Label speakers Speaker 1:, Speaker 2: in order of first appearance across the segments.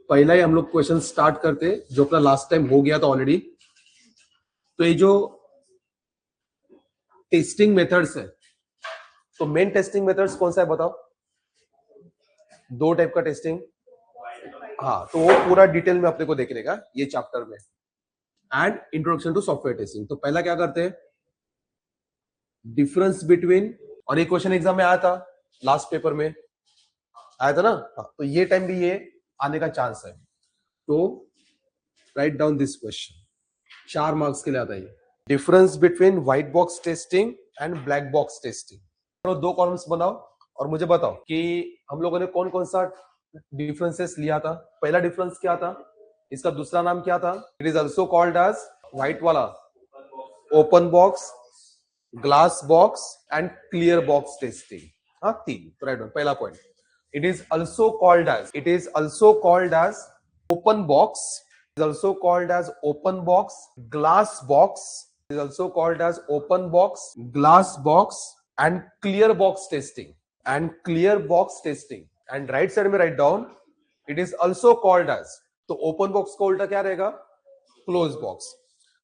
Speaker 1: पहला ही हम लोग क्वेश्चन स्टार्ट करते जो अपना लास्ट टाइम हो गया था ऑलरेडी। तो ये जो टेस्टिंग मेथड्स है, तो मेन टेस्टिंग मेथड्स कौन सा है बताओ? दो टाइप का टेस्टिंग। हाँ, तो वो पूरा डिटेल में अपने को देखने का ये चैप्टर में। And introduction to software testing. तो पहला क्या करते हैं, डिफरेंस बिटवीन, और ये क्वेश्चन एग्जाम में आया था, लास्ट पेपर में आया था ना। हाँ, तो ये टाइम भी ये आने का चांस है। तो write down this question, 4 marks के लिए आता है। Difference between white box testing and black box testing. तो दो कॉलम्स बनाओ और मुझे बताओ कि हम लोगों ने कौन कौन सा डिफरेंसेस लिया था। पहला डिफरेंस क्या था, इसका दूसरा नाम क्या था? It is also called as white वाला open box, glass box and clear box testing. हाँ, तीन। तो राइट, पहला point, it is also called as open box, is also called as open box, glass box is also called as open box, glass box and clear box testing, and right side में write down it is also called as, तो open box का उल्टा क्या रहेगा? Close box.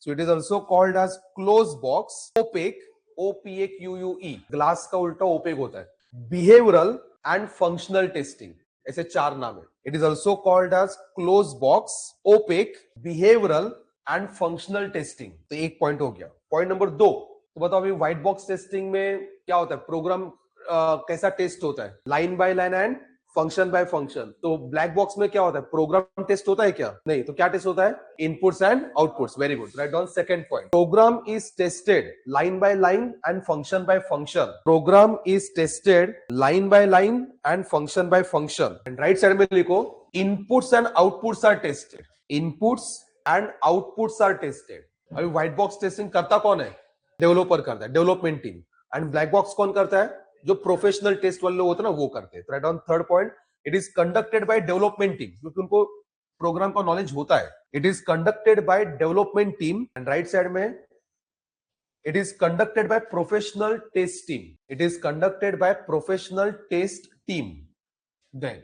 Speaker 1: So it is also called as close box, opaque, OPAQUE, glass का उल्टा OPEC होता है, behavioral and functional testing, ऐसे 4 नाम है। It is also called as close box, opaque, behavioural and functional testing. तो एक पॉइंट हो गया। पॉइंट नंबर 2, तो बताओ अभी व्हाइट बॉक्स टेस्टिंग में क्या होता है? प्रोग्राम कैसा टेस्ट होता है? Line by line and function by function. तो ब्लैक बॉक्स में क्या होता है? प्रोग्राम टेस्ट होता है क्या? नहीं। तो क्या टेस्ट होता है? Inputs and outputs. Very good, write down second point. Program is tested line by line and function by function. Program is tested line by line and function by function. And right side में लिखो inputs and outputs are tested. Inputs and outputs are tested. अभी white box testing करता कौन है? Developer करता है, development team. And black box कौन करता है? जो प्रोफेशनल टेस्ट वाले लोग होते हैं ना, वो करते हैं। Right on third point, it is conducted by development team, क्योंकि उनको प्रोग्राम का नॉलेज होता है। It is conducted by development team. And right side में it is conducted by professional test team. It is conducted by professional test team. Then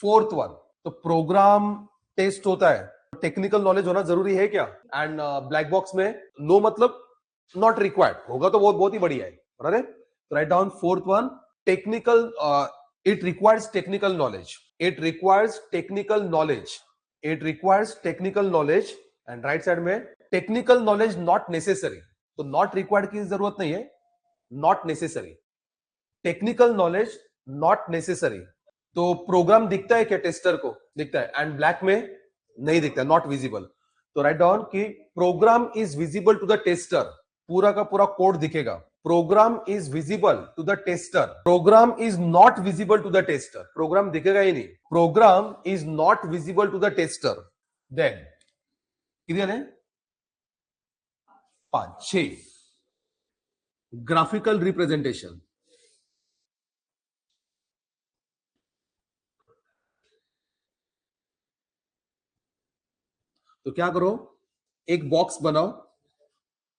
Speaker 1: fourth one, तो program test होता है, technical knowledge होना जरूरी है क्या? एंड ब्लैक बॉक्स में no मतलब नॉट रिक्वायर्ड, होगा तो बहुत ही बढ़िया है। Right down fourth one, technical, it requires technical knowledge. It requires technical knowledge. It requires technical knowledge. And right side में टेक्निकल नॉलेज नॉट नेसेसरी। तो नॉट रिक्वायर्ड की जरूरत नहीं है, not necessary. Technical knowledge not necessary. तो programme दिखता है क्या टेस्टर को? दिखता है। एंड ब्लैक में नहीं दिखता, नॉट विजिबल। तो राइट डाउन कि program is visible to the tester. पूरा का पूरा कोड दिखेगा। Program is visible to the tester. Program is not visible to the tester. Program दिखेगा ही नहीं। Program is not visible to the tester. Then clear है? 5 6 graphical representation. तो क्या करो, एक बॉक्स बनाओ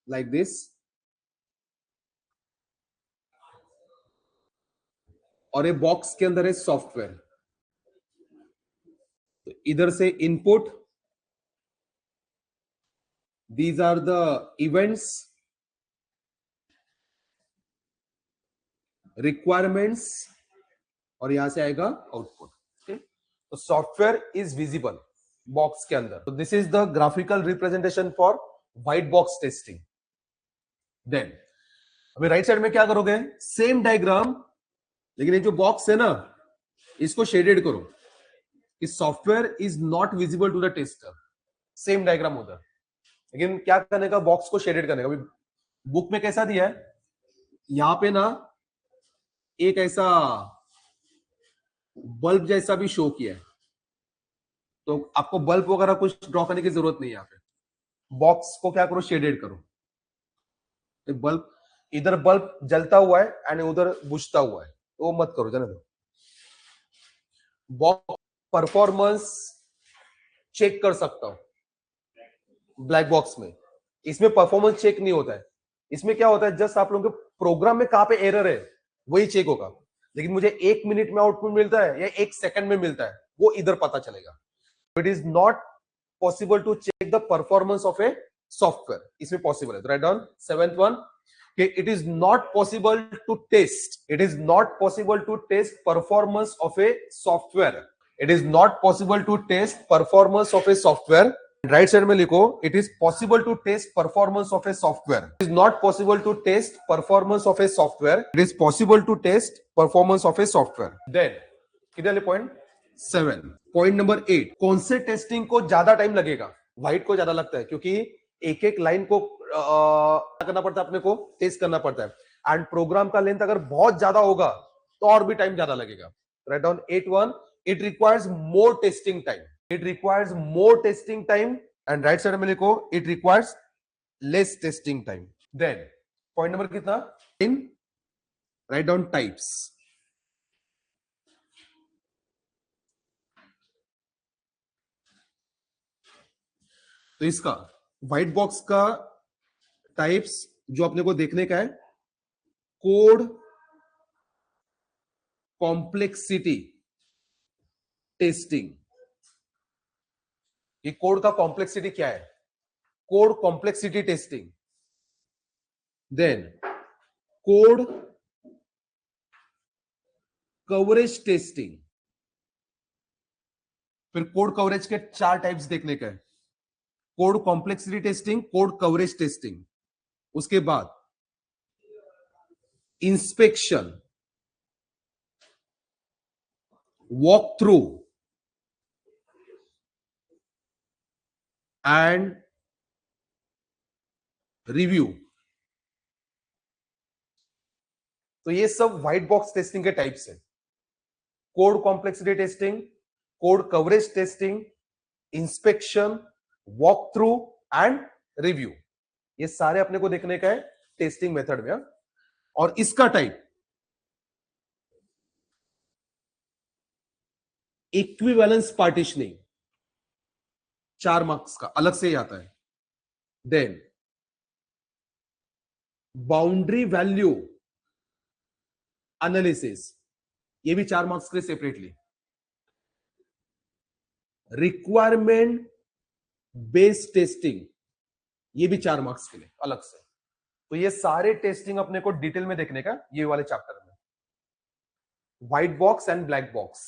Speaker 1: लाइक दिस, और ये बॉक्स के अंदर है सॉफ्टवेयर। तो इधर से input, these are the events, requirements, और यहां से आएगा आउटपुट। तो सॉफ्टवेयर इज विजिबल बॉक्स के अंदर। तो this is the graphical representation for white box testing. Then अभी राइट साइड में क्या करोगे? सेम डायग्राम, लेकिन ये जो बॉक्स है ना, इसको शेडेड करो कि software is not visible to the tester. Same diagram उधर, लेकिन क्या करने का? बॉक्स को शेडेड करने का। अभी बुक में कैसा दिया है, यहां पे ना एक ऐसा बल्ब जैसा भी शो किया है, तो आपको बल्ब वगैरह कुछ ड्रॉ करने की जरूरत नहीं है। यहाँ पे बॉक्स को क्या करो? शेडेड करो। बल्ब, इधर बल्ब जलता हुआ है एंड उधर बुझता हुआ है, तो वो मत करो, जाने दो। बॉक्स परफॉर्मेंस चेक कर सकता हूं ब्लैक बॉक्स में। इसमें परफॉर्मेंस चेक नहीं होता है। इसमें क्या होता है? जस्ट आप लोगों के प्रोग्राम में कहां पे एरर है वही चेक होगा, लेकिन मुझे 1 मिनट में आउटपुट मिलता है या 1 सेकंड में मिलता है, वो इधर पता चलेगा। It is not possible to check the performance of a software, इसमें पॉसिबल है। Right down seventh one, it is not possible to test, it is not possible to test performance of a software, it is not possible to test performance of a software। Right side में लिखो, it is possible to test performance of a software, it is not possible to test performance of a software, it is possible to test performance of a software। then कितने point 7। Point number 8, कौन से testing को ज्यादा time लगेगा? White को ज्यादा लगता है, क्योंकि एक एक लाइन को करना पड़ता है, अपने को टेस्ट करना पड़ता है। एंड प्रोग्राम का लेंथ अगर बहुत ज्यादा होगा तो और भी टाइम ज्यादा लगेगा। Right down 8.1, it requires more testing time, it requires more testing time. And right side में लिखो, it requires less testing time. Then point number कितना, इन राइट डाउन टाइप्स। तो इसका व्हाइट बॉक्स का टाइप्स जो अपने को देखने का है, कोड कॉम्प्लेक्सिटी टेस्टिंग। ये कोड का कॉम्प्लेक्सिटी क्या है? Code complexity testing. Then code coverage testing. फिर कोड कवरेज के 4 टाइप्स देखने का है, code complexity testing, code coverage testing. उसके बाद inspection, walk through and review. तो ये सब व्हाइट बॉक्स टेस्टिंग के टाइप्स है। Code complexity testing, code coverage testing, inspection, walk through and review. ये सारे अपने को देखने का है टेस्टिंग मेथड में। और इसका टाइप इक्विवेलेंस पार्टीशनिंग, 4 मार्क्स का अलग से ही आता है। देन बाउंड्री वैल्यू एनालिसिस, ये भी 4 मार्क्स के लिए सेपरेटली। रिक्वायरमेंट बेस्ड टेस्टिंग, ये भी 4 मार्क्स के लिए अलग से। तो ये सारे टेस्टिंग अपने को डिटेल में देखने का ये वाले चैप्टर में। White box and black box.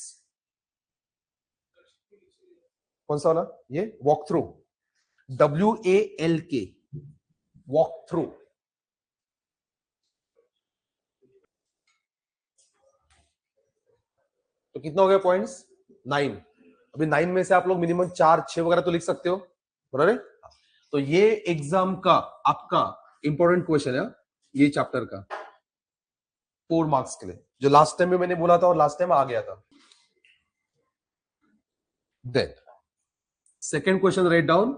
Speaker 1: कौन सा वाला? ये walk through, WALK, walk through. तो कितना हो गया पॉइंट्स? 9। अभी 9 में से आप लोग मिनिमम 4, 6 वगैरह तो लिख सकते हो, बराबर है? तो ये एग्जाम का आपका इंपॉर्टेंट क्वेश्चन है, ये चैप्टर का 4 मार्क्स के लिए, जो लास्ट टाइम में मैंने बोला था और लास्ट टाइम आ गया था। Then second question right down,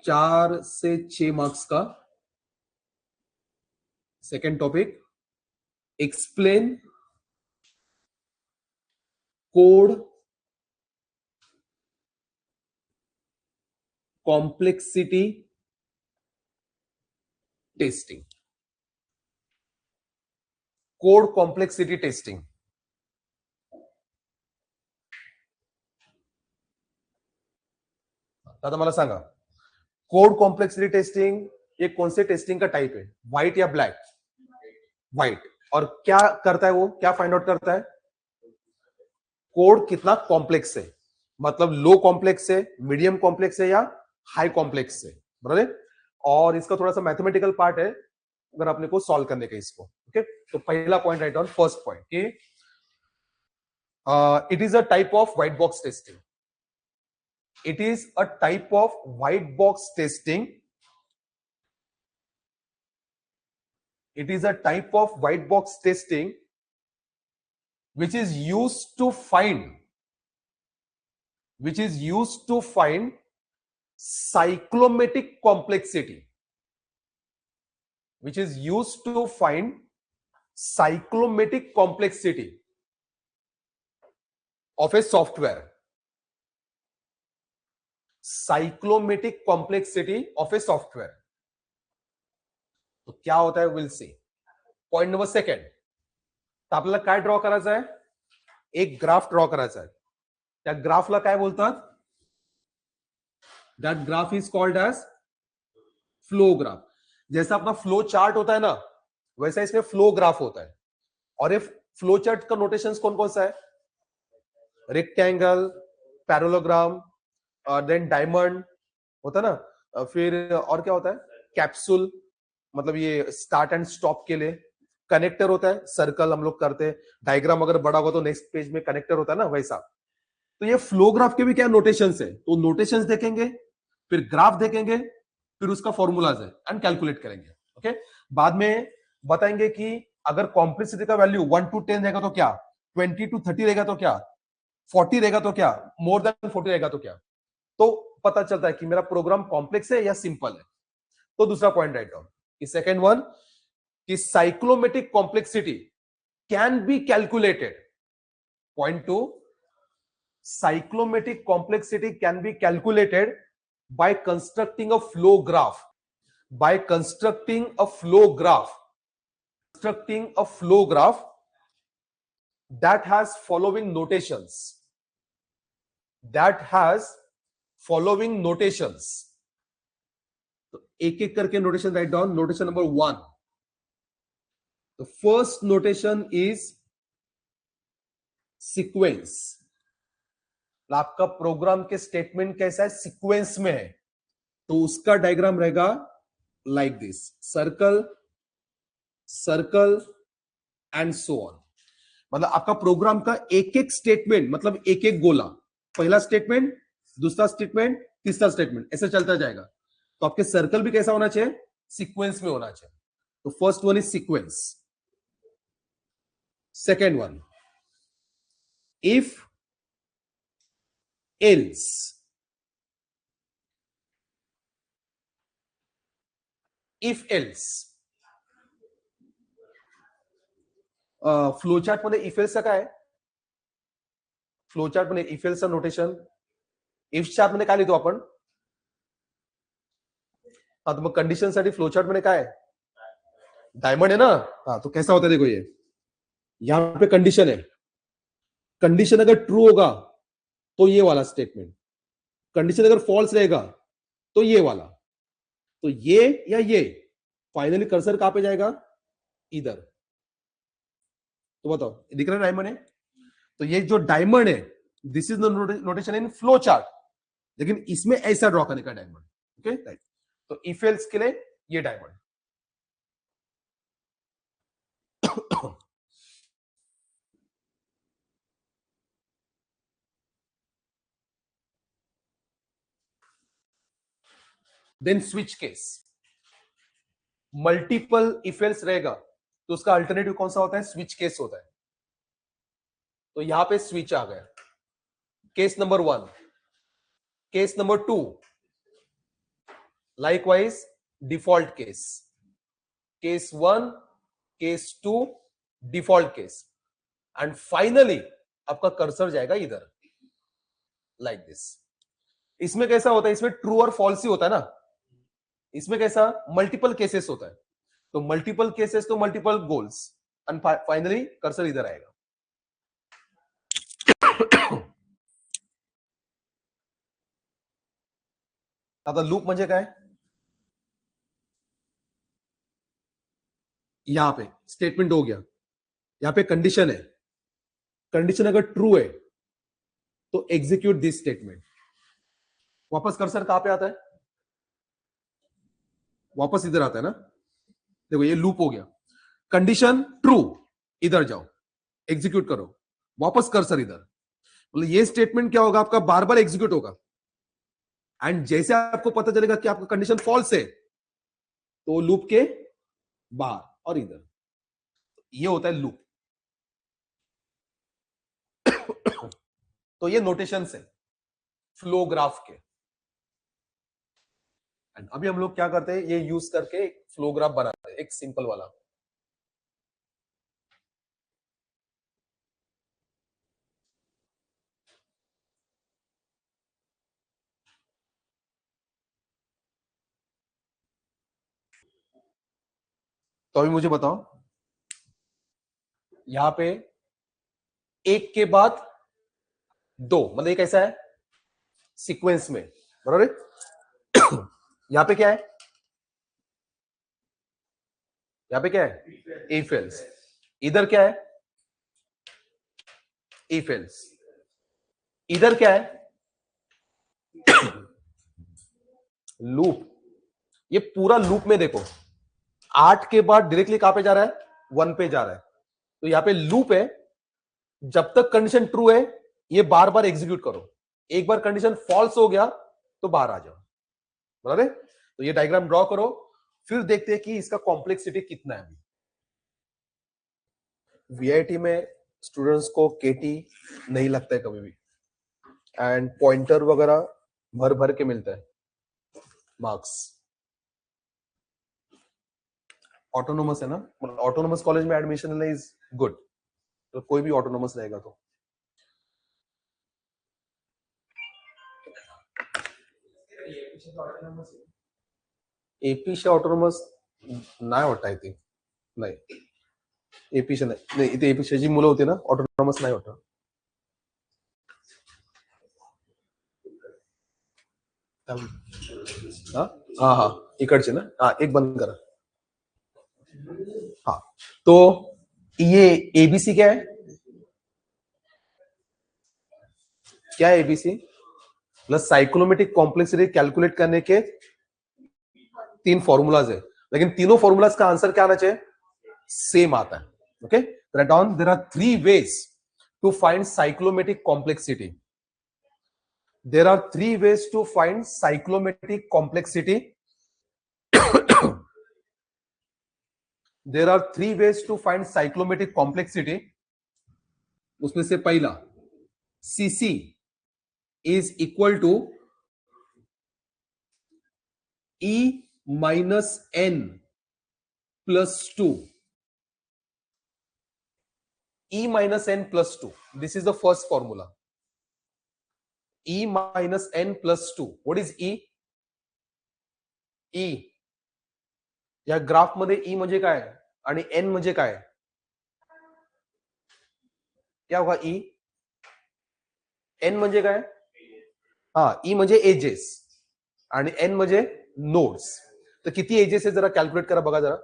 Speaker 1: 4 से 6 मार्क्स का second topic, explain code complexity testing. Code complexity testing, दादा मला सांगा, कोड कॉम्प्लेक्सिटी टेस्टिंग ये कौन से टेस्टिंग का टाइप है? व्हाइट या ब्लैक? व्हाइट। और क्या करता है वो, क्या फाइंड आउट करता है? कोड कितना कॉम्प्लेक्स है, मतलब लो कॉम्प्लेक्स है, मीडियम कॉम्प्लेक्स है या हाई कॉम्प्लेक्स है, बराबर? और इसका थोड़ा सा मैथमेटिकल पार्ट है अगर अपने को सॉल्व करने का इसको। ओके, तो पहला point write down, first point कि it is a type of white box testing. It is a type of white box testing. It is a type of white box testing which is used to find cyclomatic complexity. Which is used to find cyclomatic complexity of a software. Cyclomatic complexity of a software. तो क्या होता है, will see. Point number second, तर आपल्याला काय draw करायचं आहे? एक ग्राफ ड्रॉ करायचा आहे। त्या ग्राफला काय बोलतात? That graph is called edge flow graph. जैसा अपना फ्लो चार्ट होता है ना, वैसा इसमें फ्लो ग्राफ होता है. और ये फ्लो चार्ट का नोटेशन कौन कौन सा है? रेक्टेंगल, पैरेललोग्राम, देन डायमंड होता है ना, फिर और क्या होता है? कैप्सूल, मतलब ये स्टार्ट एंड स्टॉप के लिए. कनेक्टर होता है, सर्कल हम लोग करते हैं. डायग्राम अगर बड़ा होगा तो नेक्स्ट पेज में कनेक्टर होता है ना, वैसा. तो ये फ्लो ग्राफ के भी क्या नोटेशंस है, तो नोटेशंस देखेंगे, फिर ग्राफ देखेंगे, फिर उसका फॉर्मूलाज है एंड कैलकुलेट करेंगे. ओके, बाद में बताएंगे कि अगर कॉम्प्लेक्सिटी का वैल्यू 1 to 10 रहेगा तो क्या, 20 to 30 रहेगा तो क्या, 40 रहेगा तो क्या, मोर देन 40 रहेगा तो क्या. तो पता चलता है कि मेरा प्रोग्राम कॉम्प्लेक्स है या सिंपल है. तो दूसरा point write down. Second one, कि cyclomatic complexity can be calculated. Point two, cyclomatic complexity can be calculated by constructing a flow graph. By constructing a flow graph, that has following notations. तो एक एक करके notation write down. Notation number 1, the first notation is sequence. आपका programme के statement कैसा है? Sequence में है. तो उसका डायग्राम रहेगा like this, circle circle and so on. मतलब आपका प्रोग्राम का एक एक स्टेटमेंट, मतलब एक एक गोला, पहला स्टेटमेंट, दूसरा स्टेटमेंट, तीसरा स्टेटमेंट, ऐसे चलता जाएगा. तो आपके सर्कल भी कैसा होना चाहिए? सीक्वेंस में होना चाहिए. तो first one is sequence. Second one, if else. If else. Flowchart मध्ये इफ एल्सचा काय? फ्लोचार्ट मध्ये इफ एल्सचं नोटेशन, इफ चार्ट मध्ये काय लिहितो आपण? हाँ, तो कंडीशन साठी फ्लोचार्ट मध्ये काय है? डायमंड है ना. हाँ, तो कैसा होता है देखो, ये यहां पे कंडीशन है. कंडीशन अगर ट्रू होगा तो ये वाला स्टेटमेंट, कंडीशन अगर फॉल्स रहेगा तो ये वाला. तो ये या ये, फाइनली कर्सर कहां पे जाएगा? इधर. तो बताओ, दिख रहा है डायमंड है? तो ये जो डायमंड है, this is the notation in flow chart. लेकिन इसमें ऐसा ड्रॉ करने का डायमंड. Okay, right. तो इफ एल्स के लिए ये diamond. Then switch case. Multiple if else रहेगा तो उसका अल्टरनेटिव कौन सा होता है? स्विच केस होता है. तो यहां पे स्विच आ गया. Case number 1, case number 2, likewise default case. Case 1, case 2, default case, and finally आपका कर्सर जाएगा इधर, लाइक दिस. इसमें कैसा होता है? इसमें ट्रू और फॉल्स ही होता है ना. इसमें कैसा? मल्टीपल केसेस होता है. तो मल्टीपल केसेस तो multiple goals, and finally cursor इधर आएगा. आता लूप म्हणजे काय? यहां पे स्टेटमेंट हो गया, यहां पे कंडीशन है. कंडीशन अगर ट्रू है तो एग्जीक्यूट दिस स्टेटमेंट. वापस कर्सर कहां पे आता है? वापस इधर आता है ना. देखो ये लूप हो गया. कंडीशन ट्रू, इधर जाओ, एग्जीक्यूट करो, वापस कर्सर इधर. मतलब ये स्टेटमेंट क्या होगा? आपका बार बार एग्जीक्यूट होगा. एंड जैसे आपको पता चलेगा कि आपका कंडीशन फॉल्स है तो लूप के बाहर और इधर. ये होता है लूप. तो ये नोटेशन है फ्लो ग्राफ के. एंड अभी हम लोग क्या करते हैं? ये यूज करके फ्लो ग्राफ बनाते हैं, एक सिंपल वाला. तो अभी मुझे बताओ, यहां पे एक के बाद दो, मतलब ये कैसा है, सीक्वेंस में, बराबर है। यहां पे क्या है, यहां पे क्या है, इफ एल्स, इधर क्या है, इफ एल्स, इधर क्या है, लूप। ये पूरा लूप में देखो, 8 के बाद डायरेक्टली कहां पे जा रहा है, 1 पे जा रहा है। तो यहां पे लूप है, जब तक कंडीशन ट्रू है ये बार बार एग्जीक्यूट करो, एक बार कंडीशन फॉल्स हो गया तो बाहर आ जाओ, बराबर है। तो ये डायग्राम ड्रॉ करो, फिर देखते हैं कि इसका कॉम्प्लेक्सिटी कितना है। वीआईटी में स्टूडेंट्स को केटी नहीं लगता है कभी भी, एंड पॉइंटर वगैरह भर भर के मिलता है मार्क्स। ऑटोनोमस है ना, ऑटोनोमस कॉलेज में एडमिशन लेना इज गुड, तो कोई भी ऑटोनोमस रहेगा तो। एपीच्या ऑटोनोमस नाही होत, आय थिंक नाही, एपीच्या नाही, इथे एपीच्या जी मुलं होती ना ऑटोनॉमस नाही होत. हा हा हा इकडचे ना, हा एक बंद करा. हाँ तो ये एबीसी क्या है, क्या है एबीसी, प्लस साइक्लोमेटिक कॉम्प्लेक्सिटी कैलकुलेट करने के 3 फॉर्मूलाज है, लेकिन तीनों फॉर्मूलाज का आंसर क्या आना चाहिए, सेम आता है. Okay, right down, there are 3 ways to find cyclomatic complexity. There are 3 ways to find cyclomatic complexity. There are 3 ways to find cyclomatic complexity. उसमें से पहला Cc is equal to E minus n plus 2. E minus n plus 2. This is the first formula. E minus n plus 2. What is E? E. या graph मध्ये E म्हणजे काय आणि n म्हणजे काय, क्या होगा E? n म्हणजे काय, हा E म्हणजे एजेस आणि n म्हणजे नोड्स. तर किती एजेस आहे जरा कॅल्क्युलेट करा बघा जरा.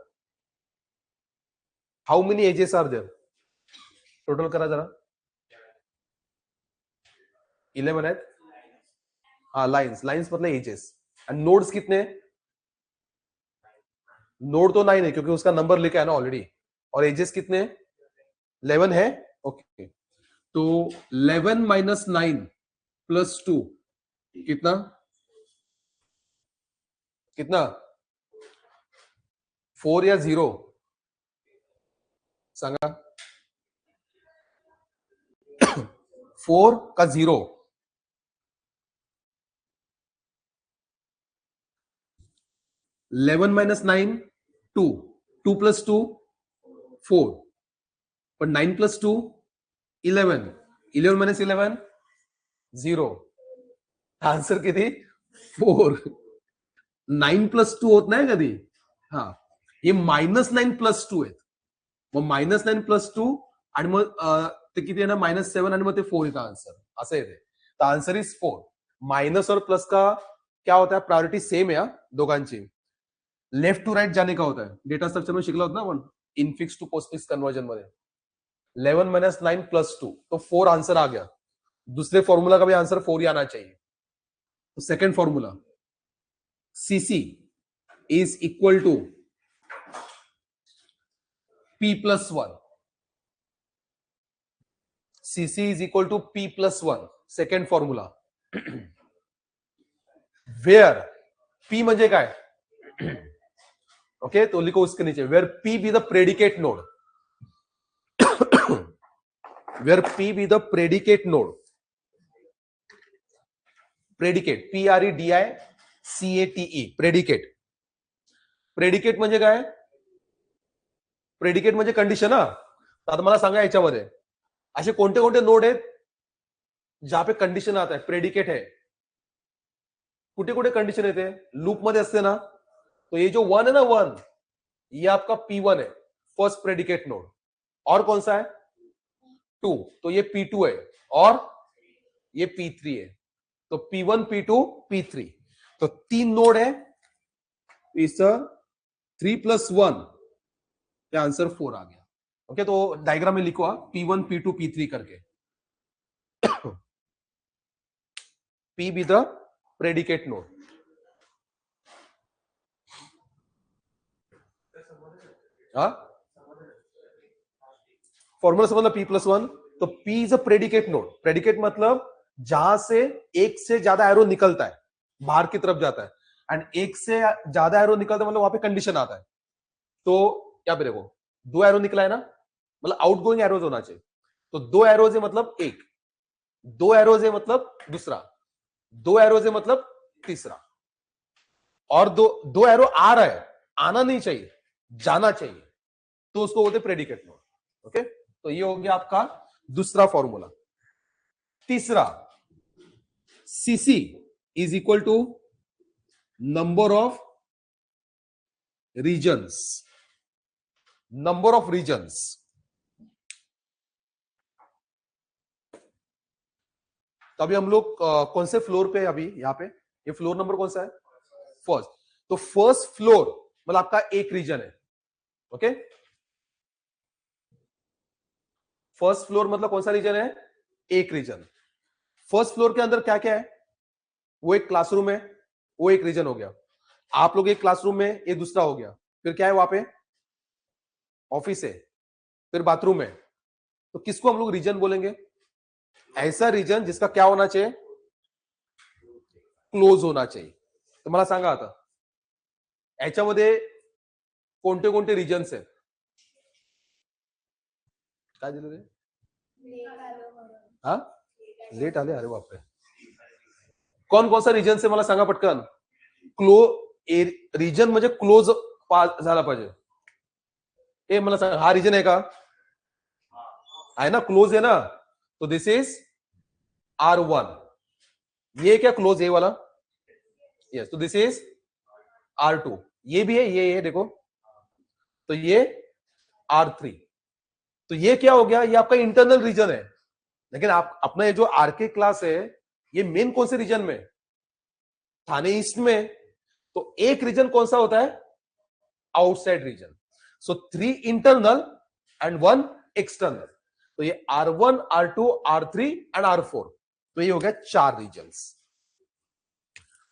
Speaker 1: How many edges are there, total करा जरा. 11 आहेत. हाँ लाइंस, लाइंस मतलब एजेस. एंड नोड्स कितने, नोड तो 9 है क्योंकि उसका नंबर लिखा है ना ऑलरेडी. और एजेस कितने, 11 है. ओके, तो 11 माइनस 9 प्लस 2 कितना, कितना 4 या 0 सांगा. 4 का 0, 11 माइनस 9 2, 2 प्लस 2 4, पण 9 प्लस 2 11, 11 माइनस 11 0. आंसर किती 4. 9 प्लस 2 होत नाही कधी. हा, हे -9 प्लस 2 आहेत. मग -9 प्लस 2 आणि मग ते किती आहे ना -7 आणि मग ते 4 येतं आंसर, असं येते. तर आंसर इज 4. माइनस और प्लस का क्या होता है, प्रायोरिटी सेम है दोघांची. लेफ्ट टू राइट जाने का होता है, डेटा स्ट्रक्चर में शिकला होता ना आपण इनफिक्स टू पोस्टफिक्स कन्वर्जन मध्ये. 11 माइनस 9 प्लस 2 तो 4 आंसर आ गया. दूसरे फॉर्मूला का भी आंसर 4 ही आना चाहिए. तो second formula CC is equal to P plus 1. Cc is equal to P plus 1. Second formula. Where P म्हणजे काय, ओके तो लिखो उसके नीचे. Where P be the predicate node. Where P be the predicate node. Predicate, P-R-E-D-I-C-A-T-E. Predicate. Predicate म्हणजे काय, predicate म्हणजे condition. हा, आता मला सांगा याच्यामध्ये असे कोणते कोणते नोड आहेत जहां पे कंडीशन आता है, प्रेडिकेट है. कुठे कुठे कंडीशन येते, लूप मध्ये असते ना. तो ये जो 1 है ना 1, ये आपका P1 है, फर्स्ट प्रेडिकेट नोड. और कौन सा है 2, तो ये P2 है. और ये P3 है, तो P1 P2 P3, तो 3 नोड है, इस 3 + 1, क्या आंसर 4 आ गया। ओके, तो डायग्राम में लिखो आप P1 P2 P3 करके। P be the predicate node। हाँ, फॉर्मूला समझ लो, P + 1, तो P is a predicate node. Predicate मतलब जहां से एक से ज्यादा एरो निकलता है, बाहर की तरफ जाता है, एंड एक से ज्यादा एरो निकलता है मतलब वहां पे कंडीशन आता है। तो क्या पे देखो, 2 एरो निकला है ना, मतलब आउटगोइंग एरोज होना चाहिए, तो 2 एरोज है मतलब एक, 2 एरोज है मतलब दूसरा, 2 एरोज है मतलब तीसरा, और दो एरो आ रहा है, आना नहीं चाहिए, जाना चाहिए, तो उसको बोलते प्रेडिकेट नोड। ओके, तो ये हो गया आपका दूसरा फॉर्मूला। तीसरा, CC is equal to number of regions. Number of regions, तो अभी हम लोग कौन से फ्लोर पे, अभी यहां पे ये फ्लोर नंबर कौन सा है, फर्स्ट। तो फर्स्ट फ्लोर मतलब आपका एक रीजन है। ओके, फर्स्ट फ्लोर मतलब कौन सा रीजन है, एक रीजन। फर्स्ट फ्लोर के अंदर क्या क्या है, वो एक क्लासरूम है, वो एक रीजन हो गया। आप लोग एक क्लासरूम में, ये दूसरा हो गया। फिर क्या है वहां पे, ऑफिस है, फिर बाथरूम है। तो किसको हम लोग रीजन बोलेंगे, ऐसा रीजन जिसका क्या होना चाहिए, क्लोज होना चाहिए। तो मला सांगा आता याच्यामध्ये कोणते कोणते रीजन्स आहेत, काय दिलं रे, हा, लेट आले, अरे बापरे, कौन कौन सा रीजन से मला सांगा पटकन। रीजन म्हणजे क्लोज झाला पाहिजे, हे मला सांगा, हा रीजन आहे का, आहे ना, क्लोज है ना, तो दिस इज R1। ये क्या क्लोज है वाला, यस, तो दिस इज R2। ये भी है, ये देखो, तो ये R3। तो ये क्या हो गया, ये आपका इंटरनल रीजन है। लेकिन आप अपना ये जो आरके क्लास है, ये मेन कौन से रीजन में, थाने ईस्ट में। तो एक रीजन कौन सा होता है, outside region. So 3 internal and 1 external. तो ये R1 R2 R3 and R4, तो ये हो गया 4 रीजन्स।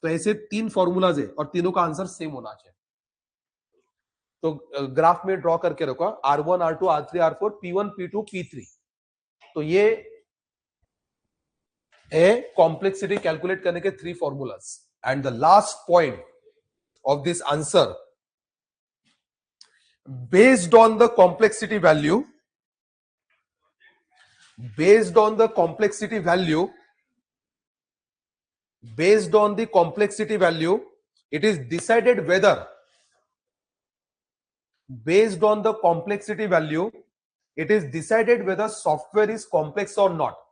Speaker 1: तो ऐसे 3 फॉर्मूलाज है और तीनों का आंसर सेम होना चाहिए। तो ग्राफ में ड्रॉ करके रखो, R1 R2 R3 R4 P1 P2 P3। तो ये है कॉम्प्लेक्सिटी कैलकुलेट करने के 3 formulas. And the last point of this answer, based on the complexity value, based on the complexity value, based on the complexity value, it is decided whether, based on the complexity value, it is decided whether software is complex or not.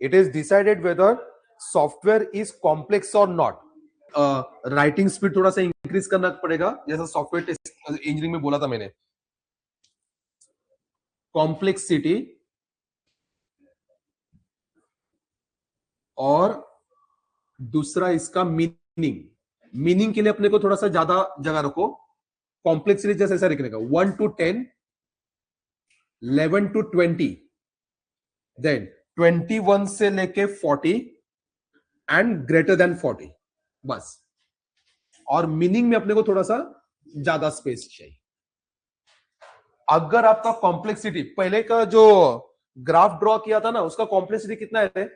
Speaker 1: It is decided whether software is complex or not. Writing speed थोड़ा सा increase करना पड़ेगा, जैसा software test engineering में बोला था मैंने। Complexity और दूसरा इसका मीनिंग। मीनिंग के लिए अपने को थोड़ा सा ज्यादा जगह रखो। कॉम्प्लेक्सिटी जैसे ऐसा लिखने का 1 to 10, 11 to 20, देन 21 से लेके 40 एंड ग्रेटर देन 40, बस। और मीनिंग में अपने को थोड़ा सा ज्यादा स्पेस चाहिए। अगर आपका कॉम्प्लेक्सिटी, पहले का जो ग्राफ ड्रॉ किया था ना, उसका कॉम्प्लेक्सिटी कितना है,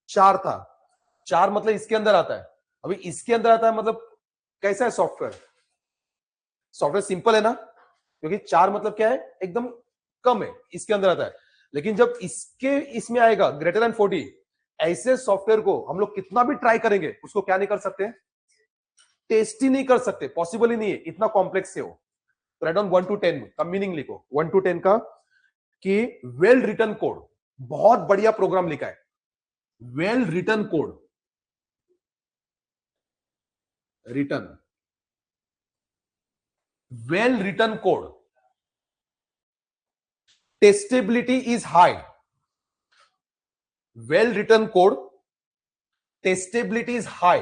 Speaker 1: 4 था। 4 मतलब इसके अंदर आता है। अभी इसके अंदर आता है मतलब कैसा है सॉफ्टवेयर, सॉफ्टवेयर सिंपल है ना, क्योंकि 4 मतलब क्या है, एकदम कम है, इसके अंदर आता है। लेकिन जब इसके इसमें आएगा ग्रेटर देन 40, ऐसे सॉफ्टवेयर को हम लोग कितना भी ट्राई करेंगे, उसको क्या नहीं कर सकते, टेस्ट ही नहीं कर सकते, पॉसिबल ही नहीं है, इतना कॉम्प्लेक्स है वो। तो राइट ऑन 1 to 10 का मीनिंग लिखो, 1 to 10 का, कि वेल रिटन कोड, बहुत बढ़िया प्रोग्राम लिखा है, well written code, written, well written code, testability is high. Well written code, testability is high.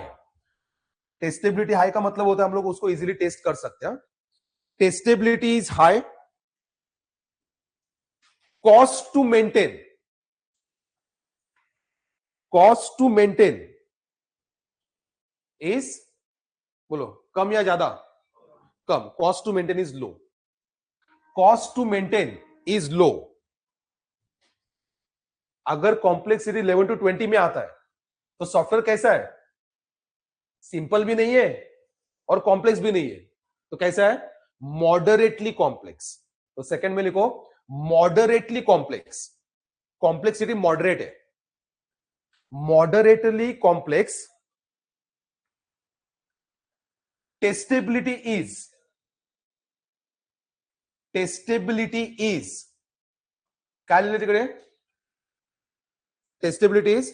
Speaker 1: Testability high का मतलब होता है हम लोग उसको इजीली टेस्ट कर सकते हैं। Testability is high, cost to maintain, cost to maintain is, बोलो कम या ज्यादा? कम। Cost to maintain is low, cost to maintain is low. अगर कॉम्प्लेक्सिटी 11 to 20 में आता है तो सॉफ्टवेयर कैसा है? सिंपल भी नहीं है और कॉम्प्लेक्स भी नहीं है, तो कैसा है? Moderately complex. तो सेकंड में लिखो मॉडरेटली कॉम्प्लेक्स। कॉम्प्लेक्सिटी मॉडरेट है, moderately complex. Testability is, testability is काय लिहिले तिकडे? टेस्टेबिलिटी इज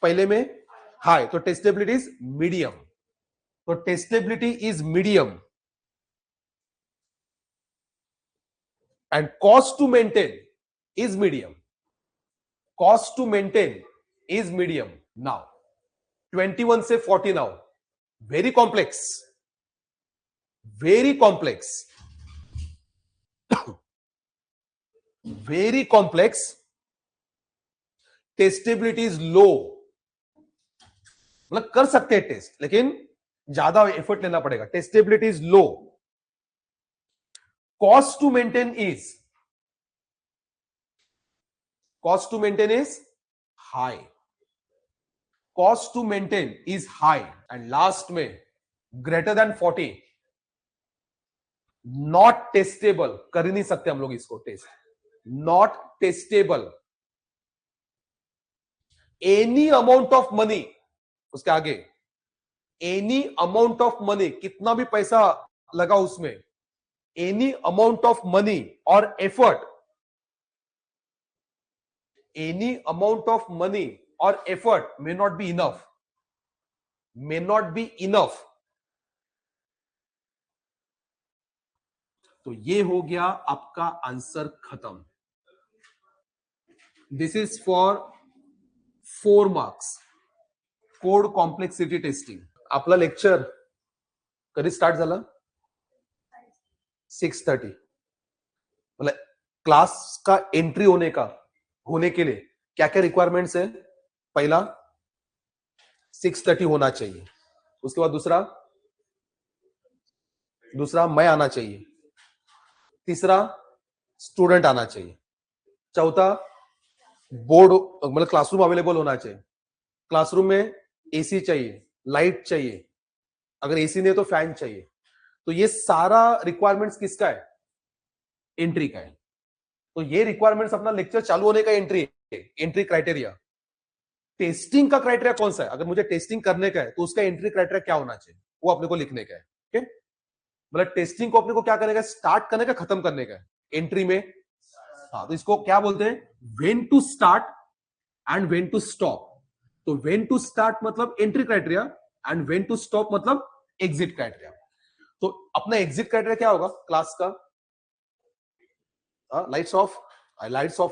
Speaker 1: पहले में हाई, तो टेस्टेबिलिटी इज मीडियम। तो testability is medium and cost to maintain is medium. Cost to maintain is medium. Now 21 से 40 now, very complex, very complex, very complex. Testability is लो, मतलब कर सकते हैं टेस्ट लेकिन ज्यादा एफर्ट लेना पड़ेगा। Testability is low, cost to maintain is, cost to maintain is high, cost to maintain is high, and last में greater than 40 not testable, कर ही नहीं सकते हम लोग इसको test, not testable, any amount of money, उसके आगे any amount of money, कितना भी पैसा लगा उसमें, any amount of money or effort, any amount of money or effort may not be enough, may not be enough. तो ये हो गया आपका आंसर खत्म। This is for 4 marks, code complexity testing. आपला लेक्चर कधी स्टार्ट झाला? 6:30। मतलब क्लास का एंट्री होने के लिए क्या क्या रिक्वायरमेंट्स है? पहला 6:30 होना चाहिए, उसके बाद दूसरा मैं आना चाहिए, तीसरा स्टूडेंट आना चाहिए, चौथा बोर्ड मतलब क्लासरूम अवेलेबल होना चाहिए, क्लासरूम में एसी चाहिए, लाइट चाहिए, अगर एसी नहीं है तो फैन चाहिए। तो ये सारा रिक्वायरमेंट्स किसका है? एंट्री का है। तो ये रिक्वायरमेंट्स अपना लेक्चर चालू होने का एंट्री क्राइटेरिया। टेस्टिंग का क्राइटेरिया कौन सा है? अगर मुझे टेस्टिंग करने का है तो उसका एंट्री क्राइटेरिया क्या होना चाहिए, वो अपने को लिखने का है। ओके, मतलब टेस्टिंग को अपने को क्या करने का? स्टार्ट करने का, खत्म करने का एंट्री में। हाँ, तो इसको क्या बोलते हैं? When to start and when to stop. तो व्हेन टू स्टार्ट मतलब entry criteria and when to stop मतलब एग्जिट क्राइटेरिया। तो अपना एग्जिट क्राइटेरिया क्या होगा क्लास का? Lights off, lights off,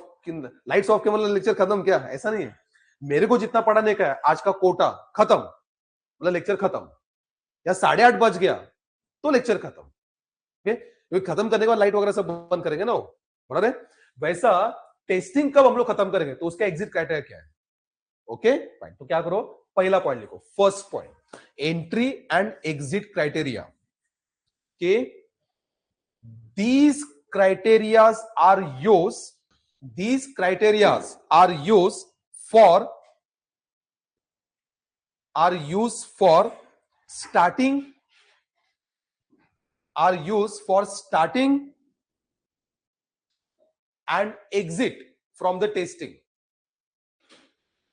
Speaker 1: lights off के मतलब लेक्चर खत्म, क्या ऐसा नहीं है। मेरे को जितना पढ़ाने का है आज का कोटा खत्म, मतलब लेक्चर खत्म, या 8:30 बज गया तो लेक्चर खत्म। क्योंकि खत्म करने के बाद लाइट वगैरह सब बंद करेंगे ना, बराबर है। वैसा टेस्टिंग कब हम लोग खत्म करेंगे तो उसका एग्जिट क्राइटेरिया क्या है? ओके फाइन, तो क्या करो, पहला पॉइंट लिखो, first point, entry and exit criteria के these criterias are used, these criterias are used for starting, are used for starting and exit from the testing,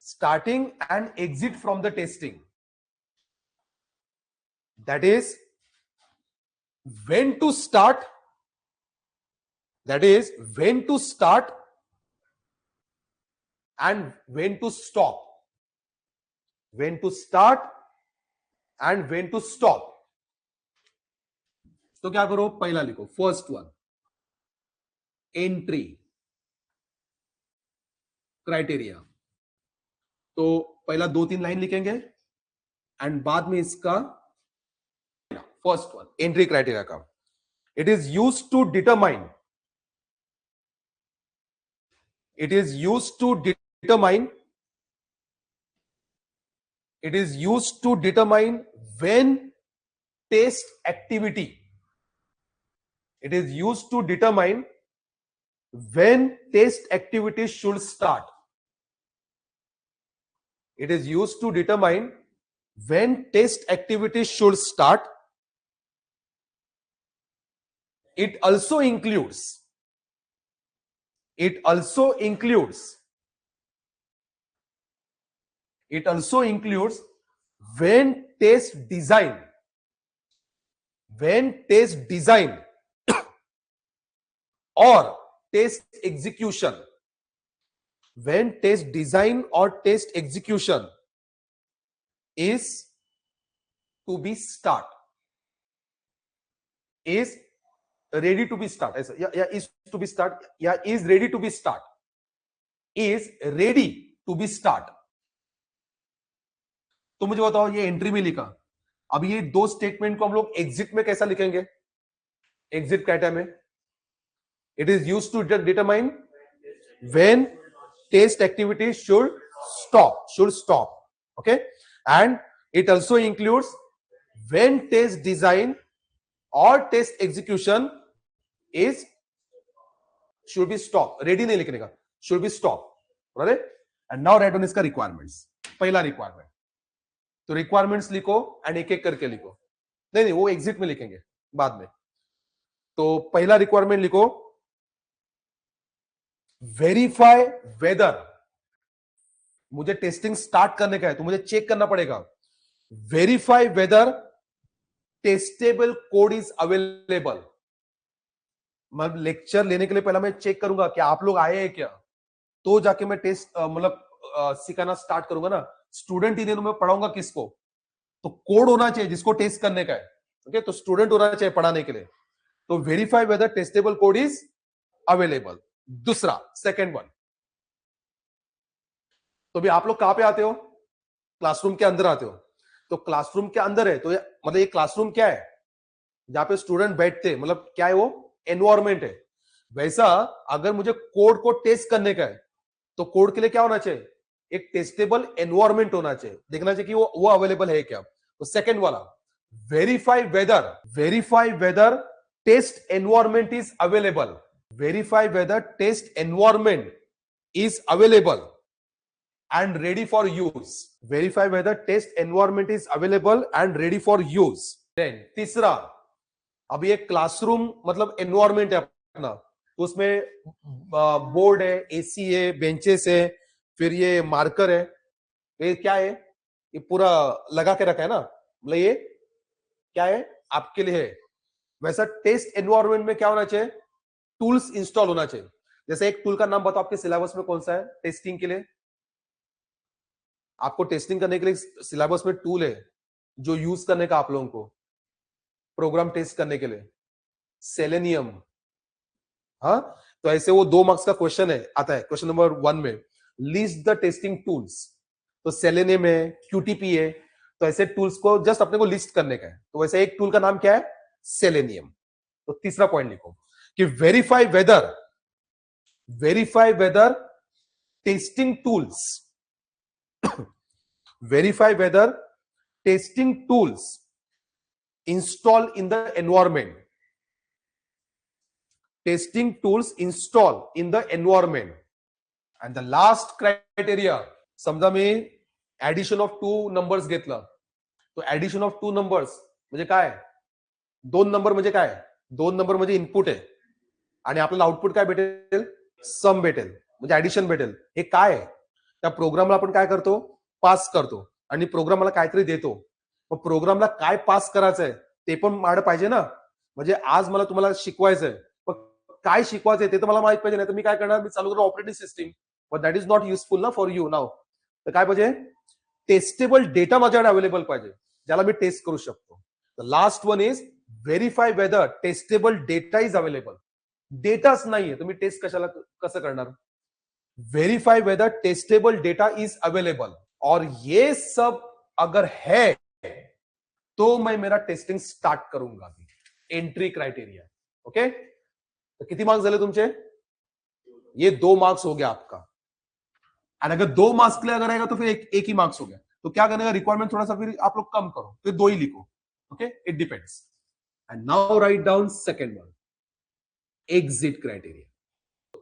Speaker 1: starting and exit from the testing. That is when to start, that is when to start and when to stop, when to start and when to stop. तो क्या करो, पहला लिखो, first one, entry criteria, तो पहला 2-3 line लिखेंगे and बाद में इसका फर्स्ट वन एंट्री क्राइटेरिया का, it is used to determine, it is used to determine, it is used to determine when test activity, it is used to determine when test activity should start, it is used to determine when test activity should start. It also includes, it also includes, it also includes when test design, when test design or test execution, when test design or test execution is to be start, is ready to be start, ऐसा या is to be start या is ready to be start, is ready to be start. तो मुझे बताओ ये entry में लिखा, अब ये दो स्टेटमेंट को हम लोग एग्जिट में कैसा लिखेंगे? एग्जिट क्राइटेरिया में it is used to determine when test activity should stop, okay, and it also includes when test design or test execution is should be stop, ready नहीं लिखने का, should be stop, right? And now write on इसका requirements. पहला requirement, तो requirements लिखो and एक एक करके लिखो, नहीं वो एग्जिट में लिखेंगे बाद में. तो पहला रिक्वायरमेंट लिखो, वेरीफाई वेदर, मुझे टेस्टिंग स्टार्ट करने का है तो मुझे चेक करना पड़ेगा, verify whether testable code is available. मैं लेक्चर लेने के लिए पहला मैं चेक करूंगा कि आप लोग आए हैं क्या, तो जाके मैं टेस्ट मतलब सिखाना स्टार्ट करूंगा ना. स्टूडेंट ही नहीं, मैं पढ़ाऊंगा किसको? तो कोड होना चाहिए जिसको टेस्ट करने का है, ओके, तो स्टूडेंट होना चाहिए पढ़ाने के लिए. तो verify whether testable code is available. दूसरा सेकेंड वन, तो भी आप लोग कहां पे आते हो? क्लासरूम के अंदर आते हो. तो क्लासरूम के अंदर है तो मतलब ये क्लासरूम क्या है? जहां पे स्टूडेंट बैठते, मतलब क्या है वो? एनवायरमेंट है. वैसा अगर मुझे कोड को टेस्ट करने का है तो कोड के लिए क्या होना चाहिए? एक टेस्टेबल एनवायरमेंट होना चाहिए, देखना चाहिए कि वो अवेलेबल है क्या. तो सेकंड वाला, verify whether test environment is available, verify whether test environment is available and ready for use, verify whether test environment is available and ready for use. Then तीसरा, अब ये क्लासरूम मतलब एनवायरमेंट है अपना, उसमें बोर्ड है, AC है, benches है, फिर ये मार्कर है, ये क्या है? ये पूरा लगा के रखा है ना, मतलब ये क्या है? आपके लिए है. वैसा टेस्ट एनवायरमेंट में क्या होना चाहिए? टूल्स इंस्टॉल होना चाहिए. जैसे एक टूल का नाम बताओ आपके सिलेबस में कौन सा है टेस्टिंग के लिए? आपको टेस्टिंग करने के लिए सिलेबस में टूल है जो यूज करने का आप लोगों को प्रोग्राम टेस्ट करने के लिए, सेलेनियम. हाँ, तो ऐसे वो 2 मार्क्स का क्वेश्चन है, आता है क्वेश्चन नंबर 1 में, लिस्ट द टेस्टिंग टूल्स. तो सेलेनियम है, क्यूटीपी है, तो ऐसे टूल्स को जस्ट अपने को लिस्ट करने का है. तो वैसे एक टूल का नाम क्या है? सेलेनियम. तो तीसरा पॉइंट लिखो कि verify whether testing tools, verify whether testing tools install in the environment, testing tools install in the environment. And the last criteria, समजा मी ऍडिशन ऑफ 2 नंबर्स घेतला, तो ऍडिशन ऑफ 2 नंबर्स म्हणजे काय? 2 नंबर म्हणजे काय? 2 नंबर म्हणजे इनपुट आहे आणि आपल्याला आउटपुट काय भेटेल? सम भेटेल, म्हणजे ऍडिशन भेटेल. हे काय आहे? त्या प्रोग्रामला आपण काय करतो? पास करतो आणि प्रोग्रामला काहीतरी देतो. मग प्रोग्रामला काय पास करायचंय ते पण माझ्याकडे पाहिजे ना. म्हणजे आज मला तुम्हाला शिकवायचंय, मग काय शिकवायचंय ते तर मला माहित पाहिजे, नाही तर मी काय करणार? मी चालू करणार operating system, but that is not useful ना फॉर यू नाव. तर काय पाहिजे? टेस्टेबल डेटा माझ्याकडे अवेलेबल पाहिजे ज्याला मी टेस्ट करू शकतो. The last one is verify whether testable data is available. डेटाच नाहीये तर मी टेस्ट कसं करणार? Verify whether testable data is available. और ये सब अगर है तो मैं मेरा टेस्टिंग स्टार्ट करूंगा अभी. Entry criteria. ओके, तो कितनी मार्क्स झाले तुमचे? ये 2 मार्क्स हो गया आपका. और अगर 2 मार्क्स के लिए अगर आएगा तो फिर एक ही मार्क्स हो गया. तो क्या करने का, रिक्वायरमेंट थोड़ा सा फिर आप लोग कम करो, फिर 2 ही लिखो. Okay, it depends. And now right down second one, exit criteria.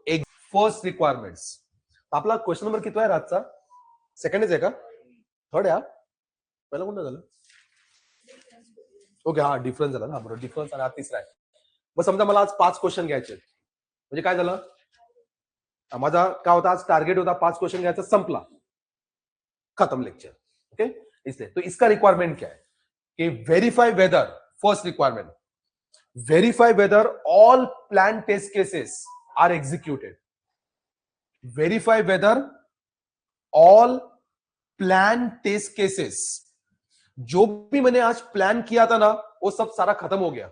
Speaker 1: एक फर्स्ट रिक्वायरमेंट्स. आपला क्वेश्चन नंबर किती आहे रातचा? सेकंडच आहे का? थर्ड आहे? पहिला कोणता झालं? ओके, हा डिफरन्स झाला ना. बरोबर, डिफरन्स आणि हा तिसरा आहे. मग समजा मला आज 5 क्वेश्चन घ्यायचे, म्हणजे काय झालं, माझा काय होता आज टार्गेट होता 5 क्वेश्चन घ्यायचा, संपला, खत्म लेक्चर. ओके, इसलिए तो इसका रिक्वायरमेंट क्या है कि verify whether, first requirement, verify whether all planned test cases are executed. Verify whether all planned test cases, जो भी मैंने आज प्लान किया था ना वो सब सारा खत्म हो गया.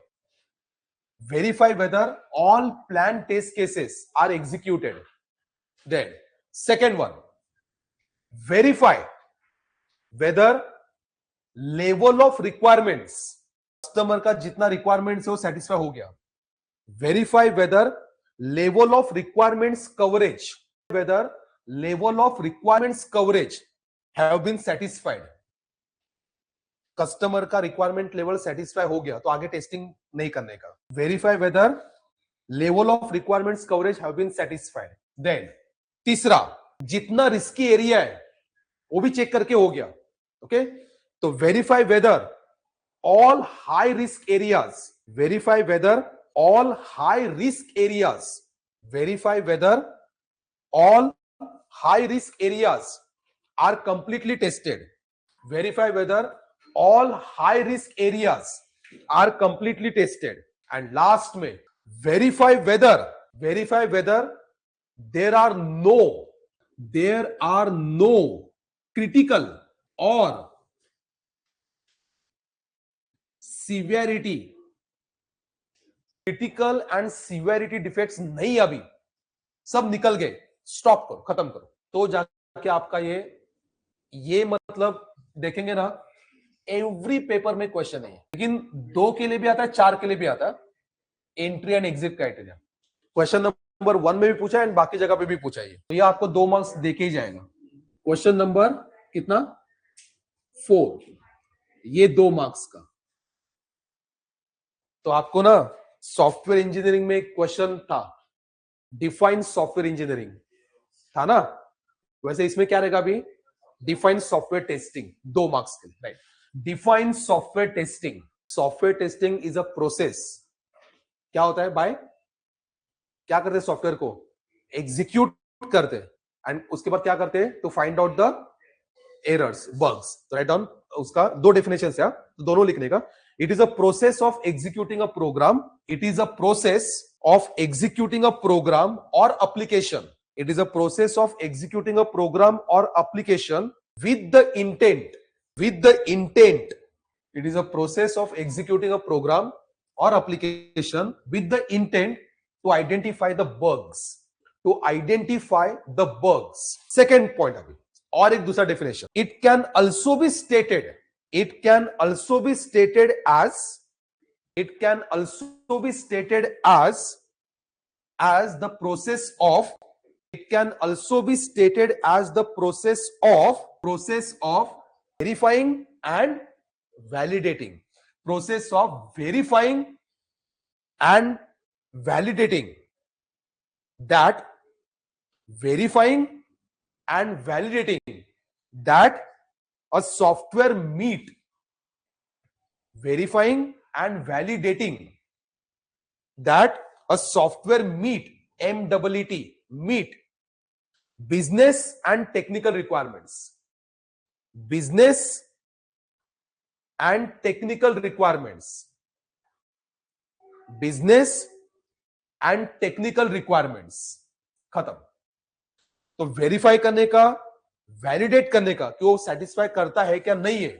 Speaker 1: Verify whether all planned test cases are executed. Then second one, verify whether level of requirements, customer का जितना रिक्वायरमेंट्स है वो सेटिस्फाई हो गया. Verify whether level of requirements coverage, whether level of requirements coverage have been satisfied. Customer का requirement level satisfy हो गया तो आगे टेस्टिंग नहीं करने का. Verify whether level of requirements coverage have been satisfied. Then तीसरा, जितना रिस्की एरिया है वो भी चेक करके हो गया. ओके, तो verify whether all high risk areas, verify whether all high risk areas, verify whether all high risk areas are completely tested. Verify whether all high risk areas are completely tested. And last में verify whether there are no critical or severity, critical and severity defects नहीं, अभी सब निकल गए, stop करो, खत्म करो, तो जाके आपका ये मतलब देखेंगे ना, एवरी पेपर में क्वेश्चन है. लेकिन 2 के लिए भी आता है, 4 के लिए भी आता है. Entry and exit criteria question number 1 में भी पूछा है एंड बाकी जगह पे भी पूछा है. तो ये आपको 2 मार्क्स देके ही जाएगा. क्वेश्चन नंबर कितना? 4, ये 2 मार्क्स का. तो आपको ना सॉफ्टवेयर इंजीनियरिंग में एक क्वेश्चन था, डिफाइन सॉफ्टवेयर इंजीनियरिंग था ना, वैसे इसमें क्या रहेगा अभी? डिफाइन सॉफ्टवेयर टेस्टिंग, 2 मार्क्स के लिए. Right, define software testing. Software testing is a process. क्या होता है बाय, क्या करते हैं सॉफ्टवेयर को एग्जीक्यूट करते हैं एंड उसके बाद क्या करते हैं to find out the errors, bugs. तो राइट डाउन, उसका 2 डेफिनेशन है, तो दोनों लिखने का. It is a process of executing a program. It is a process of executing a program or application. It is a process of executing a program or application with the intent. It is a process of executing a program or application with the intent to identify the bugs. Second point अभी और एक दूसरा definition. It can also be stated as the process of verifying and validating. Process of verifying and validating. That verifying and validating that a software meet, verifying and validating that a software meet, MEET, meet business and technical requirements. Business and technical requirements. Business and technical requirements. खत्म. तो verify करने का, validate करने का कि वो satisfy करता है क्या नहीं है,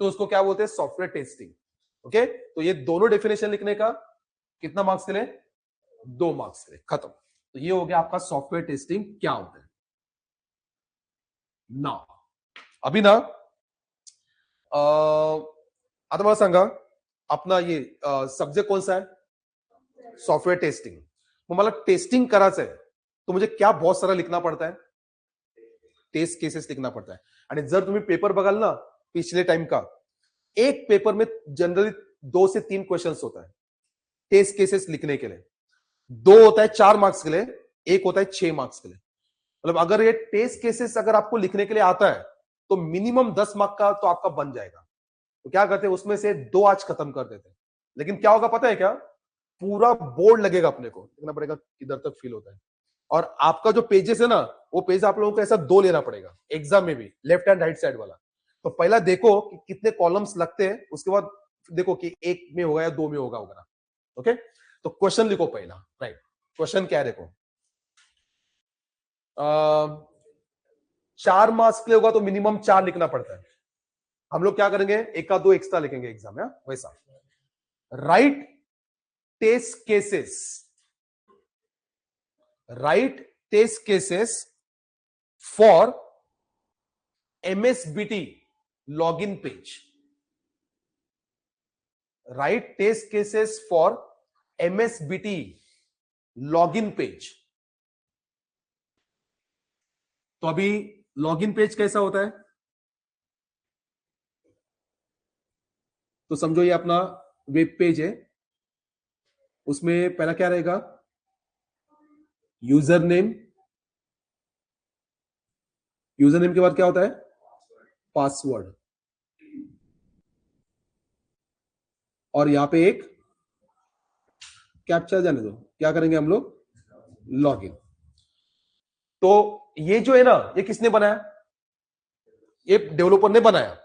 Speaker 1: तो उसको क्या बोलते हैं? Software testing. ओके, तो ये दोनों डेफिनेशन लिखने का कितना मार्क्स के लिए? 2 मार्क्स के लिए. खत्म. तो ये हो गया आपका सॉफ्टवेयर टेस्टिंग क्या होता है. नाउ अभी ना आता मला सांगा अपना ये सब्जेक्ट कौन सा है सॉफ्टवेयर टेस्टिंग मग मला टेस्टिंग करायचं आहे तो मुझे क्या बहुत सारा लिखना पड़ता है टेस्ट केसेस लिखना पड़ता है आणि जर तुम्ही पेपर बघाल ना पिछले टाइम का एक पेपर में जनरली 2 से 3 क्वेश्चंस होता है टेस्ट केसेस लिखने के लिए 2 होता है 4 मार्क्स के लिए एक होता है 6 मार्क्स के लिए मतलब अगर ये टेस्ट केसेस अगर आपको लिखने के लिए आता है तो मिनिमम 10 मार्क का तो आपका बन जाएगा तो क्या करते हैं उसमें से 2 आज खत्म कर देते हैं लेकिन क्या होगा पता है क्या पूरा बोर्ड लगेगा अपने को लिखना पड़ेगा किधर तक फील होता है और आपका जो पेजेस है ना वो पेज आप लोगों को ऐसा 2 लेना पड़ेगा एग्जाम में भी लेफ्ट एंड राइट साइड वाला तो पहला देखो कि कितने कॉलम्स लगते हैं उसके बाद देखो कि एक में होगा या 2 में होगा वगैरह ओके तो क्वेश्चन लिखो पहला राइट क्वेश्चन क्या है देखो 4 मार्क्स के लिए होगा तो मिनिमम 4 लिखना पड़ता है हम लोग क्या करेंगे एक का 2 एक्स्ट्रा लिखेंगे एग्जाम में वैसा right test cases for MSBT login page write test cases for MSBT login page तो अभी लॉगिन पेज कैसा होता है तो समझो ये अपना वेब पेज है उसमें पहला क्या रहेगा यूजर नेम के बाद क्या होता है पासवर्ड और यहां पे एक कैप्चा जाने दो क्या करेंगे हम लोग लॉगिन तो ये जो है ना ये किसने बनाया ये डेवलपर ने बनाया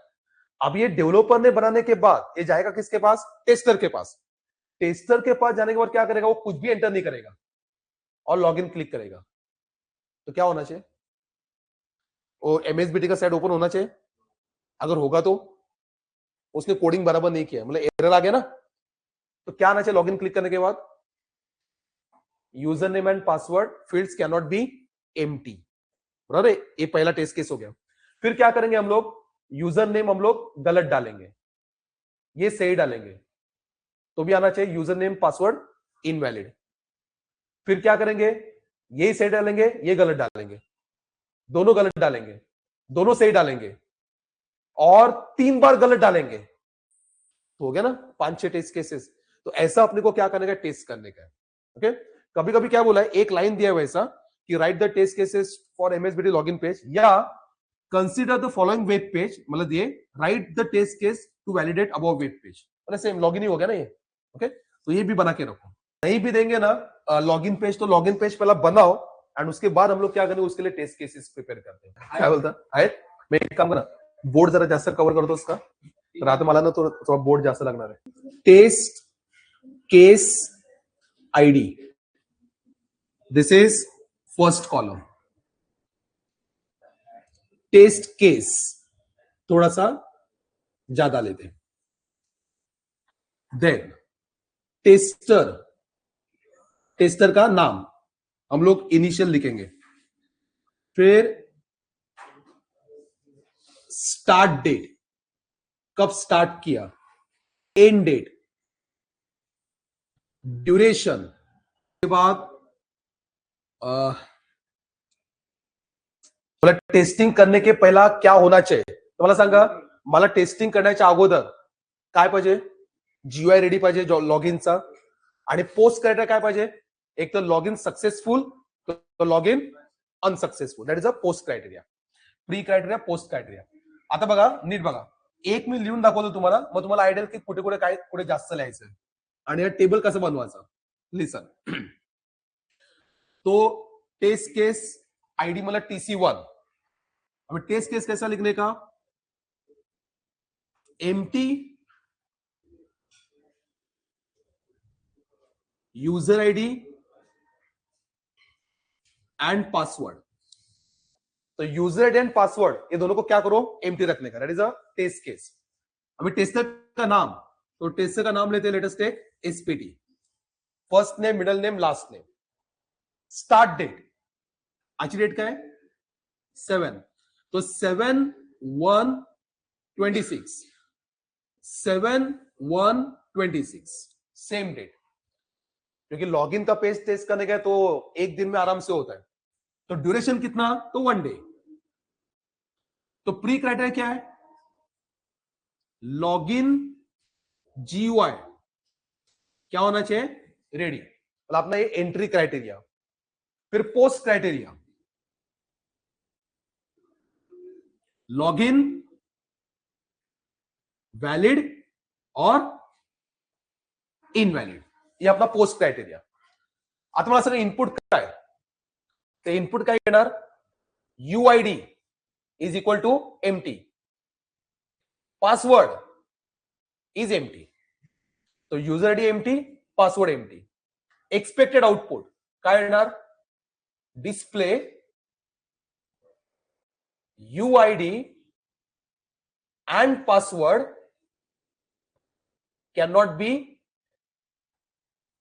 Speaker 1: अब ये डेवलपर ने बनाने के बाद ये जाएगा किसके पास टेस्टर के पास जाने के बाद क्या करेगा वो कुछ भी एंटर नहीं करेगा और लॉगिन क्लिक करेगा तो क्या होना चाहिए वो MSBT का साइट ओपन होना चाहिए अगर होगा तो उसने कोडिंग बराबर नहीं किया मतलब एरर आ गया ना तो क्या आना चाहिए लॉगिन क्लिक करने के बाद user name and password fields can not be empty बराबर ये पहला टेस्ट केस हो गया फिर क्या करेंगे हम लोग यूजर नेम हम लोग गलत डालेंगे ये सही डालेंगे तो भी आना चाहिए यूजर नेम पासवर्ड इनवैलिड फिर क्या करेंगे ये सही डालेंगे ये गलत डालेंगे दोनों गलत डालेंगे दोनों सही डालेंगे और 3 बार गलत डालेंगे तो हो गया ना 5-6 टेस्ट केसेस तो ऐसा अपने को क्या करने का टेस्ट करने का ओके कभी कभी क्या बोला है एक लाइन दिया है वैसा कि write the test cases for MSBT login page या consider the following web page मतलब ये write the test case to validate above web page मतलब सेम लॉगिन ही हो गया ना ये ओके तो ये भी बना के रखो नहीं भी देंगे ना लॉगिन पेज तो लॉगिन पेज पहला बनाओ एंड उसके बाद हम लोग क्या करेंगे उसके लिए टेस्ट केसेस प्रिपेयर करते हैं क्या बोलता है मैं एक काम करा बोर्ड जरा जास्त कव्हर करतो उसका तर आता मला ना थोड़ा बोर्ड जास्त लागणार आहे test case ID this is first column test case थोड़ा सा ज्यादा लेते हैं देन टेस्टर का नाम हम लोग इनिशियल लिखेंगे फिर स्टार्ट डेट कब स्टार्ट किया एंड डेट ड्यूरेशन के बाद मला टेस्टिंग करने के पहिला क्या होना चाहिए तो मला सांगा मला टेस्टिंग करण्याच्या अगोदर काय पाहिजे GUI रेडी पाहिजे लॉगिनचा आणि पोस्ट करायला काय पाहिजे एक तर लॉग इन सक्सेसफुल तो log in unsuccessful that is a post criteria pre criteria post criteria आता बघा नीट बघा एक मी लिहून दाखवतो तुम्हाला मग तुम्हाला आयडिया की कुठे कुठे काय कुठे जास्त लिहायचं आणि हा टेबल कसं बनवायचं लिसन तो टेस्ट केस ID मला TC1 अब टेस्ट केस कैसा लिखने का empty user ID and password तो यूजर ID एंड पासवर्ड ये दोनों को क्या करो एम्प्टी रखने का that is a test case अभी टेस्टर का नाम तो टेस्टर का नाम लेते हैं latest tech SPT first name middle name last name start date आजची डेट काय 7 तो 7 7/1/26 7/1/26 सेम डेट, क्योंकि लॉगिन का पेज टेस्ट करने का तो एक दिन में आराम से होता है, तो ड्यूरेशन कितना, तो 1 डे। तो प्री क्राइटेरिया क्या है, लॉगिन GUI क्या होना चाहिए, रेडी, मतलब अपना ये एंट्री क्राइटेरिया। फिर पोस्ट क्राइटेरिया, लॉगिन वैलिड और इनवैलिड, ये आपला पोस्ट क्राइटेरिया। आता मला सगळं इनपुट काय, ते इनपुट काय येणार, UID is equal to empty, password is empty, तो user ID empty, password empty. Expected output काय येणार, display UID and password cannot be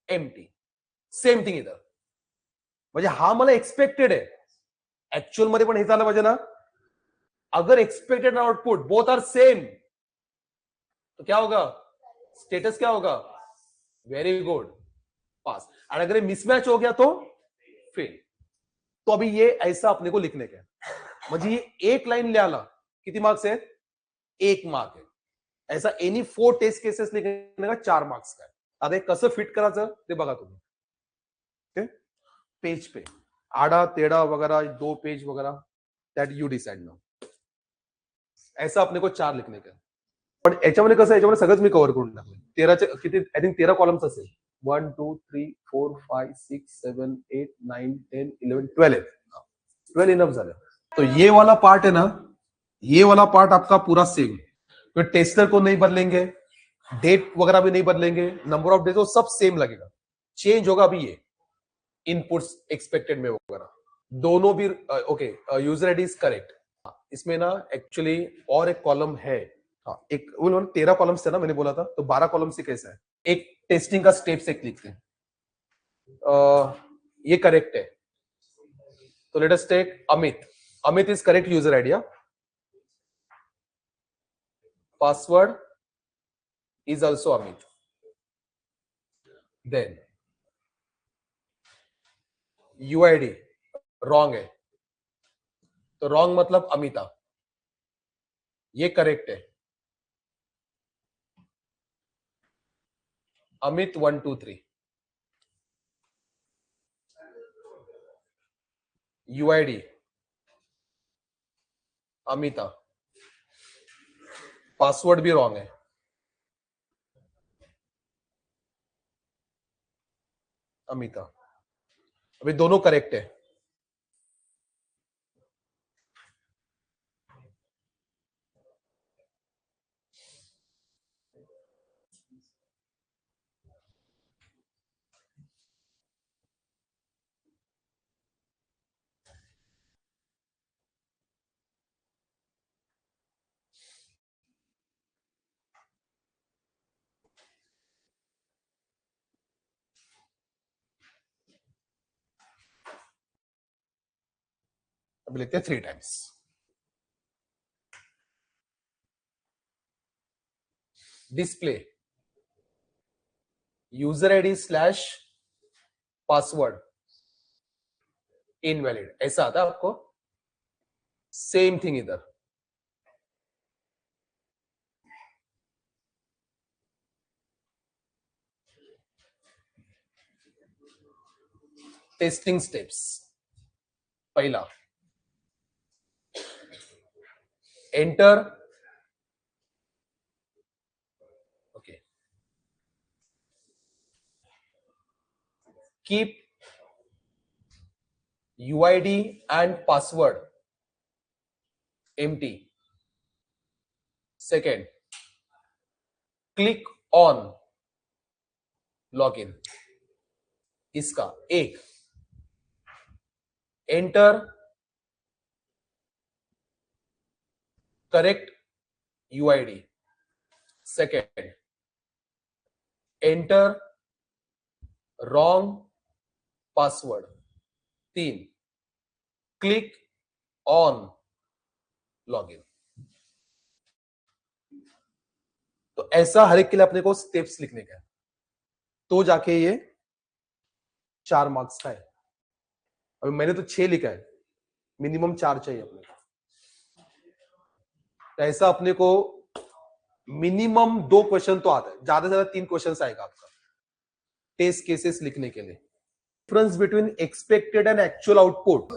Speaker 1: empty, same thing इधर, म्हणजे हा मला एक्सपेक्टेड आहे, ऍक्च्युअल मध्ये पण हे झालं पाहिजे ना। अगर expected output both are same तो क्या होगा, स्टेटस क्या होगा, वेरी गुड, पास। और अगर मिसमैच हो गया तो फेल। तो अभी ये ऐसा अपने को लिखने का है, म्हणजे ये एक लाइन लिहायला किती मार्क्स है, 1 मार्क है। ऐसा एनी 4 टेस्ट केसेस लिखने का 4 मार्क्स का है। आता हे कसं फिट करायचं ते बघा तुम्ही, ओके, पेज पे आड़ा टेढ़ा वगैरह 2 पेज वगैरह, दैट यू डिसाइड नाउ। ऐसा अपने को 4 लिखने का, पण याच्यामध्ये कसं, याच्यामध्ये सगळंच मी कव्हर करून टाकलं। 13चे किती, आय थिंक 13 कॉलम्स असेल, 1 2 3 4 5 6 7 8 9 10 11 12 12 इनफ झालं। तो ये वाला पार्ट है ना, ये वाला पार्ट आपका पूरा सेम, तो टेस्टर को नहीं बदलेंगे, डेट वगैरह भी नहीं बदलेंगे, नंबर ऑफ डेज वो सब सेम लगेगा। चेंज होगा अभी ये इनपुट्स एक्सपेक्टेड में वगैरह दोनों भी okay, user ID is correct. इसमें ना एक्चुअली और एक कॉलम है, हाँ एक, वो 13 कॉलम्स थे ना मैंने बोला था, तो 12 कॉलम से कैसा है, एक टेस्टिंग का स्टेप्स एक लिखते हैं, ये करेक्ट है, तो let us take Amit, Amit is correct user ID, password is also Amit. Then UID wrong है, तो wrong मतलब अमिता, ये करेक्ट है, अमित 1 2 3, UID अमिता, पासवर्ड भी रॉन्ग है, अमिता, अभी दोनों करेक्ट है। अभी लिखते हैं 3 times, display user ID slash password invalid, ऐसा आता है आपको, सेम थिंग इधर, टेस्टिंग स्टेप्स, पहला enter, okay, keep UID and password empty. Second, click on login, इसका एक, enter correct UID, second enter wrong password, 3 click on login. तो ऐसा हर एक के लिए अपने को स्टेप्स लिखने का है, तो जाके ये 4 मार्क्स का है। अभी मैंने तो 6 लिखा है, मिनिमम 4 चाहिए अपने को। ऐसा अपने को मिनिमम 2 क्वेश्चन तो आता है, ज्यादा से ज्यादा 3 क्वेश्चन आएगा आपका टेस्ट केसेस लिखने के लिए। Difference between expected and actual output,